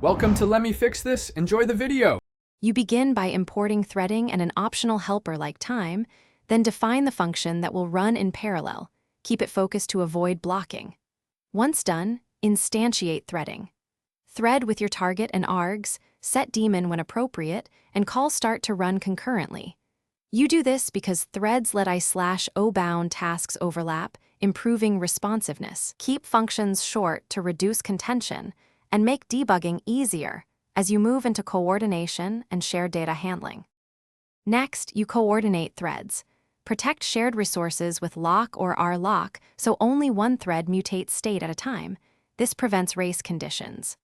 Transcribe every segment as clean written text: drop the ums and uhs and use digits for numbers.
Welcome to Let Me Fix This. Enjoy the video. You begin by importing threading and an optional helper like time, then define the function that will run in parallel. Keep it focused to avoid blocking. Once done, instantiate threading. Thread with your target and args, set daemon when appropriate, and call start to run concurrently. You do this because threads let I/O bound tasks overlap, improving responsiveness. Keep functions short to reduce contention, and make debugging easier as you move into coordination and shared data handling. Next, you coordinate threads. Protect shared resources with lock or rlock so only one thread mutates state at a time. This prevents race conditions.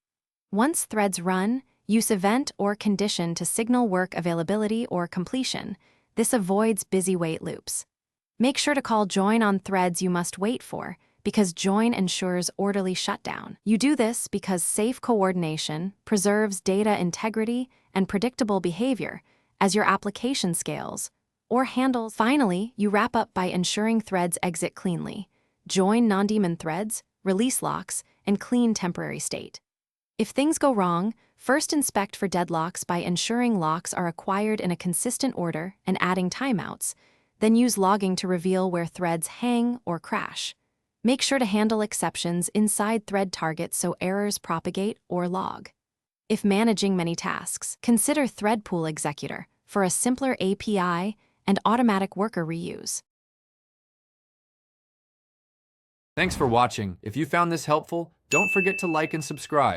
Once threads run, use event or condition to signal work availability or completion. This avoids busy wait loops. Make sure to call join on threads you must wait for, because join ensures orderly shutdown. You do this because safe coordination preserves data integrity and predictable behavior as your application scales or handles. Finally, you wrap up by ensuring threads exit cleanly. Join non-daemon threads, release locks, and clean temporary state. If things go wrong, first inspect for deadlocks by ensuring locks are acquired in a consistent order and adding timeouts, then use logging to reveal where threads hang or crash. Make sure to handle exceptions inside thread targets so errors propagate or log. If managing many tasks, consider Thread Pool Executor for a simpler API and automatic worker reuse. Thanks for watching. If you found this helpful, don't forget to like and subscribe.